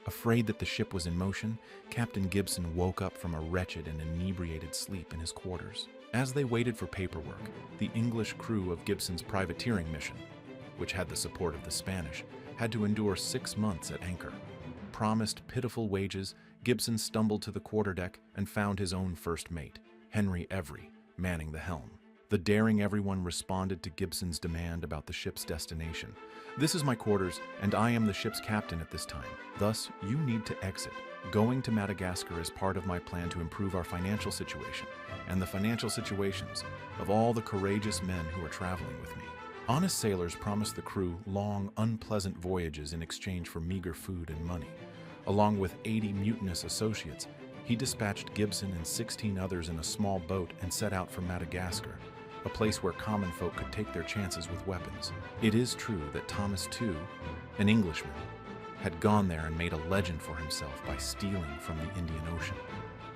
Afraid that the ship was in motion, Captain Gibson woke up from a wretched and inebriated sleep in his quarters. As they waited for paperwork, the English crew of Gibson's privateering mission, which had the support of the Spanish, had to endure 6 months at anchor. Promised pitiful wages, Gibson stumbled to the quarterdeck and found his own first mate, Henry Every, manning the helm. The daring everyone responded to Gibson's demand about the ship's destination. "This is my quarters, and I am the ship's captain at this time. Thus, you need to exit. Going to Madagascar is part of my plan to improve our financial situation, and the financial situations of all the courageous men who are traveling with me." Honest sailors promised the crew long, unpleasant voyages in exchange for meager food and money. Along with 80 mutinous associates, he dispatched Gibson and 16 others in a small boat and set out for Madagascar, a place where common folk could take their chances with weapons. It is true that Thomas, too, an Englishman, had gone there and made a legend for himself by stealing from the Indian Ocean.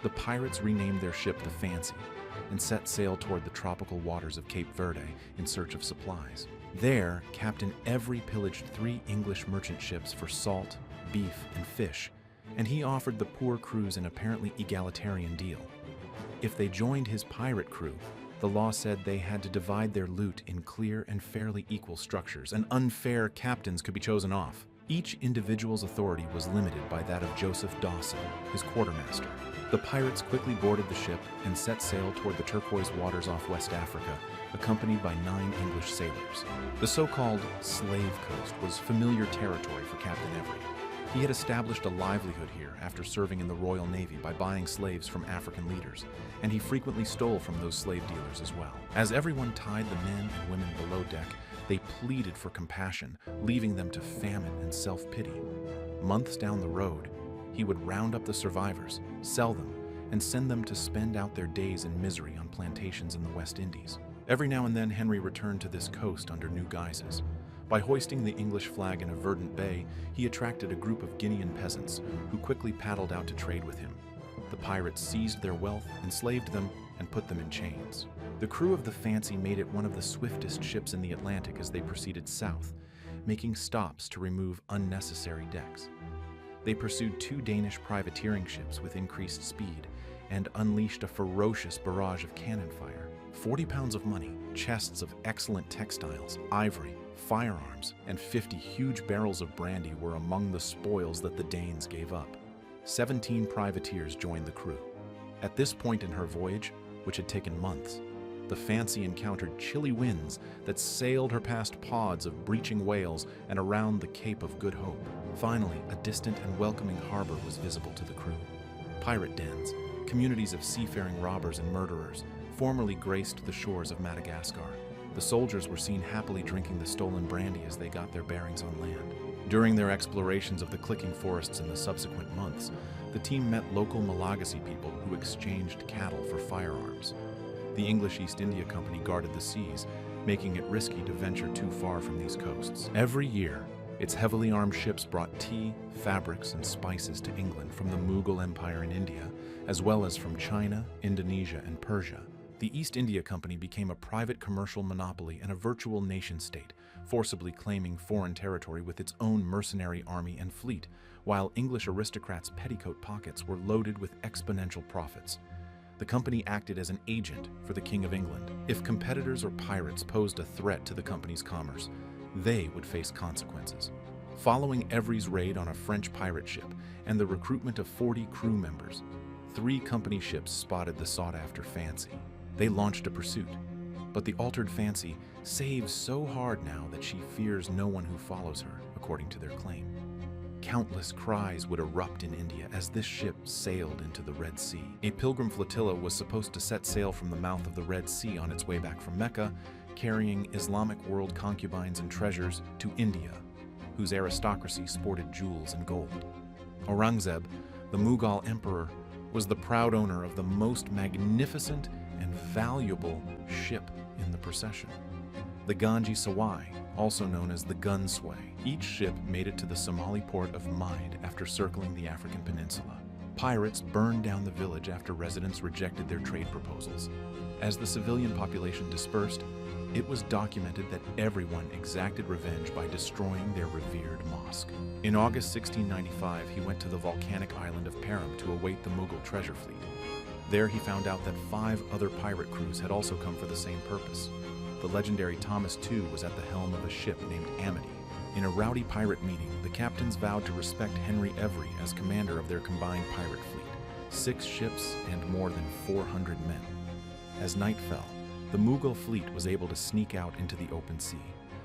The pirates renamed their ship the Fancy and set sail toward the tropical waters of Cape Verde in search of supplies. There, Captain Every pillaged 3 English merchant ships for salt, beef, and fish, and he offered the poor crews an apparently egalitarian deal. If they joined his pirate crew, the law said they had to divide their loot in clear and fairly equal structures, and unfair captains could be chosen off. Each individual's authority was limited by that of Joseph Dawson, his quartermaster. The pirates quickly boarded the ship and set sail toward the turquoise waters off West Africa, accompanied by 9 English sailors. The so-called Slave Coast was familiar territory for Captain Every. He had established a livelihood here after serving in the Royal Navy by buying slaves from African leaders, and he frequently stole from those slave dealers as well. As everyone tied the men and women below deck, they pleaded for compassion, leaving them to famine and self-pity. Months down the road, he would round up the survivors, sell them, and send them to spend out their days in misery on plantations in the West Indies. Every now and then, Henry returned to this coast under new guises. By hoisting the English flag in a verdant bay, he attracted a group of Guinean peasants who quickly paddled out to trade with him. The pirates seized their wealth, enslaved them, and put them in chains. The crew of the Fancy made it one of the swiftest ships in the Atlantic as they proceeded south, making stops to remove unnecessary decks. They pursued 2 Danish privateering ships with increased speed and unleashed a ferocious barrage of cannon fire. 40 pounds of money, chests of excellent textiles, ivory, firearms, and 50 huge barrels of brandy were among the spoils that the Danes gave up. 17 privateers joined the crew. At this point in her voyage, which had taken months, the Fancy encountered chilly winds that sailed her past pods of breaching whales and around the Cape of Good Hope. Finally, a distant and welcoming harbor was visible to the crew. Pirate dens, communities of seafaring robbers and murderers, formerly graced the shores of Madagascar. The soldiers were seen happily drinking the stolen brandy as they got their bearings on land. During their explorations of the clicking forests in the subsequent months, the team met local Malagasy people who exchanged cattle for firearms. The English East India Company guarded the seas, making it risky to venture too far from these coasts. Every year, its heavily armed ships brought tea, fabrics, and spices to England from the Mughal Empire in India, as well as from China, Indonesia, and Persia. The East India Company became a private commercial monopoly and a virtual nation-state, forcibly claiming foreign territory with its own mercenary army and fleet, while English aristocrats' petticoat pockets were loaded with exponential profits. The company acted as an agent for the King of England. If competitors or pirates posed a threat to the company's commerce, they would face consequences. Following Every's raid on a French pirate ship and the recruitment of 40 crew members, 3 company ships spotted the sought-after Fancy. They launched a pursuit, but the altered Fancy saves so hard now that she fears no one who follows her, according to their claim. Countless cries would erupt in India as this ship sailed into the Red Sea. A pilgrim flotilla was supposed to set sail from the mouth of the Red Sea on its way back from Mecca, carrying Islamic world concubines and treasures to India, whose aristocracy sported jewels and gold. Aurangzeb, the Mughal emperor, was the proud owner of the most magnificent and valuable ship in the procession, the Ganji Sawai, also known as the Gunsway. Each ship made it to the Somali port of Maid after circling the African peninsula. Pirates burned down the village after residents rejected their trade proposals. As the civilian population dispersed, It was documented that everyone exacted revenge by destroying their revered mosque. In August 1695, he went to the volcanic island of Perim to await the Mughal treasure fleet. There he found out that 5 other pirate crews had also come for the same purpose. The legendary Thomas II was at the helm of a ship named Amity. In a rowdy pirate meeting, the captains vowed to respect Henry Every as commander of their combined pirate fleet, 6 ships and more than 400 men. As night fell, the Mughal fleet was able to sneak out into the open sea.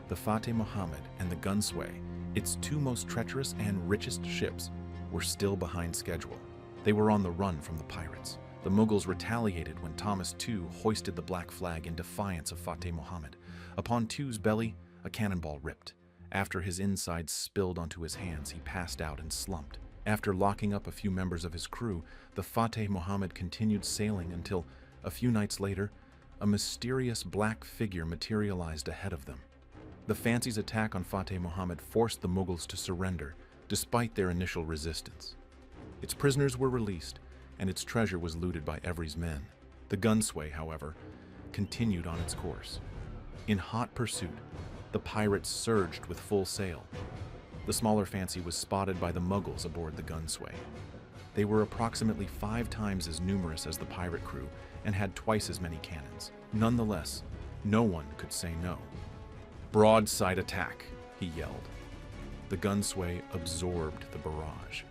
The Fateh Mohammed and the Gunsway, its 2 most treacherous and richest ships, were still behind schedule. They were on the run from the pirates. The Mughals retaliated when Thomas II hoisted the black flag in defiance of Fateh Mohammed. Upon II's belly, a cannonball ripped. After his insides spilled onto his hands, he passed out and slumped. After locking up a few members of his crew, the Fateh Mohammed continued sailing until, a few nights later, a mysterious black figure materialized ahead of them. The Fancy's attack on Fateh Mohammed forced the Mughals to surrender, despite their initial resistance. Its prisoners were released, and its treasure was looted by Every's men. The Gunsway, however, continued on its course. In hot pursuit, the pirates surged with full sail. The smaller Fancy was spotted by the Mughals aboard the Gunsway. They were approximately 5 times as numerous as the pirate crew and had twice as many cannons. Nonetheless, no one could say no. "Broadside attack," he yelled. The Gunsway absorbed the barrage.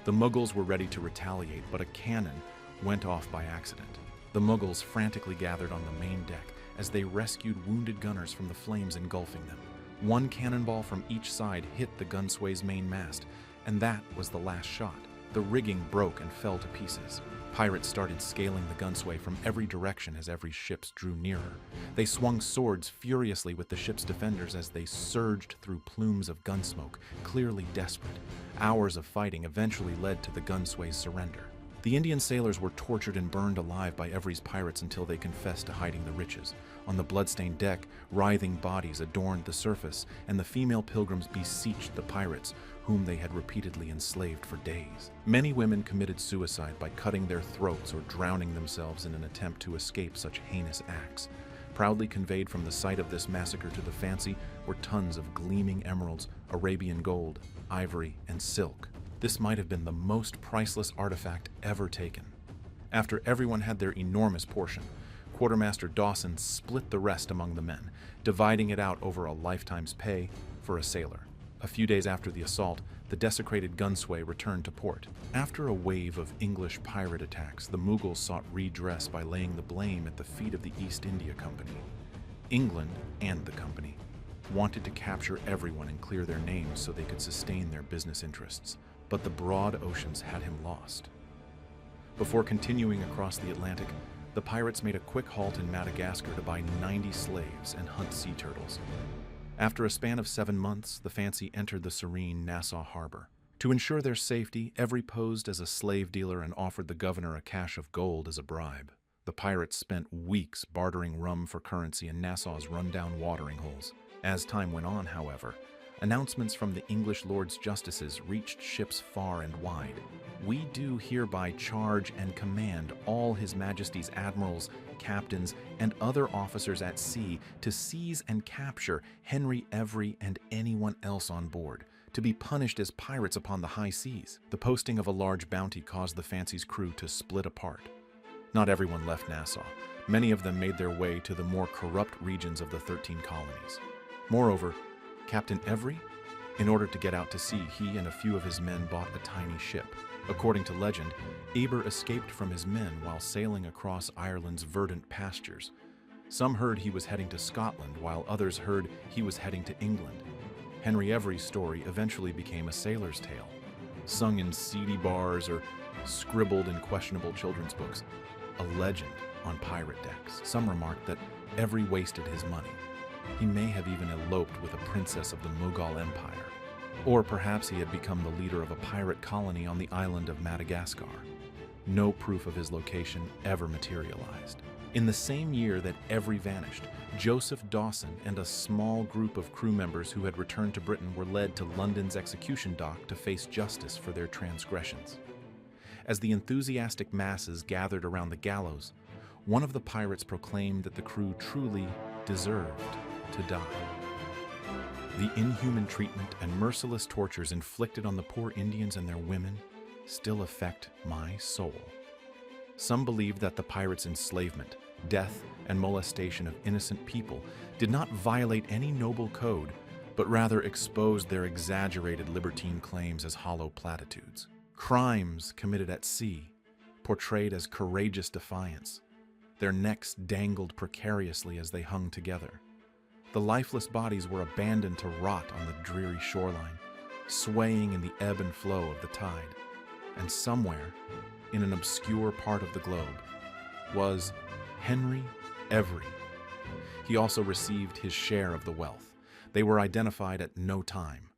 The Mughals were ready to retaliate, but a cannon went off by accident. The Mughals frantically gathered on the main deck as they rescued wounded gunners from the flames engulfing them. 1 cannonball from each side hit the Gunsway's main mast, and that was the last shot. The rigging broke and fell to pieces. Pirates started scaling the Gunsway from every direction as every ship drew nearer. They swung swords furiously with the ship's defenders as they surged through plumes of gunsmoke, clearly desperate. Hours of fighting eventually led to the Gunsway's surrender. The Indian sailors were tortured and burned alive by Every's pirates until they confessed to hiding the riches. On the bloodstained deck, writhing bodies adorned the surface, and the female pilgrims beseeched the pirates, whom they had repeatedly enslaved for days. Many women committed suicide by cutting their throats or drowning themselves in an attempt to escape such heinous acts. Proudly conveyed from the site of this massacre to the Fancy were tons of gleaming emeralds, Arabian gold, ivory, and silk. This might have been the most priceless artifact ever taken. After everyone had their enormous portion, Quartermaster Dawson split the rest among the men, dividing it out over a lifetime's pay for a sailor. A few days after the assault, the desecrated Gunsway returned to port. After a wave of English pirate attacks, the Mughals sought redress by laying the blame at the feet of the East India Company. England, and the company, wanted to capture everyone and clear their names so they could sustain their business interests. But the broad oceans had him lost. Before continuing across the Atlantic, the pirates made a quick halt in Madagascar to buy 90 slaves and hunt sea turtles. After a span of 7 months, the Fancy entered the serene Nassau harbor. To ensure their safety, Every posed as a slave dealer and offered the governor a cache of gold as a bribe. The pirates spent weeks bartering rum for currency in Nassau's rundown watering holes. As time went on, however, announcements from the English Lords Justices reached ships far and wide. "We do hereby charge and command all His Majesty's admirals, captains, and other officers at sea to seize and capture Henry Every and anyone else on board, to be punished as pirates upon the high seas." The posting of a large bounty caused the Fancy's crew to split apart. Not everyone left Nassau. Many of them made their way to the more corrupt regions of the 13 colonies. Moreover, Captain Every, in order to get out to sea, he and a few of his men bought a tiny ship. According to legend, Aber escaped from his men while sailing across Ireland's verdant pastures. Some heard he was heading to Scotland, while others heard he was heading to England. Henry Every's story eventually became a sailor's tale, sung in seedy bars or scribbled in questionable children's books, a legend on pirate decks. Some remarked that Every wasted his money. He may have even eloped with a princess of the Mughal Empire. Or perhaps he had become the leader of a pirate colony on the island of Madagascar. No proof of his location ever materialized. In the same year that Every vanished, Joseph Dawson and a small group of crew members who had returned to Britain were led to London's execution dock to face justice for their transgressions. As the enthusiastic masses gathered around the gallows, one of the pirates proclaimed that the crew truly deserved to die. The inhuman treatment and merciless tortures inflicted on the poor Indians and their women still affect my soul. Some believe that the pirates' enslavement, death, and molestation of innocent people did not violate any noble code, but rather exposed their exaggerated libertine claims as hollow platitudes. Crimes committed at sea, portrayed as courageous defiance. Their necks dangled precariously as they hung together. The lifeless bodies were abandoned to rot on the dreary shoreline, swaying in the ebb and flow of the tide. And somewhere, in an obscure part of the globe, was Henry Every. He also received his share of the wealth. They were identified at no time.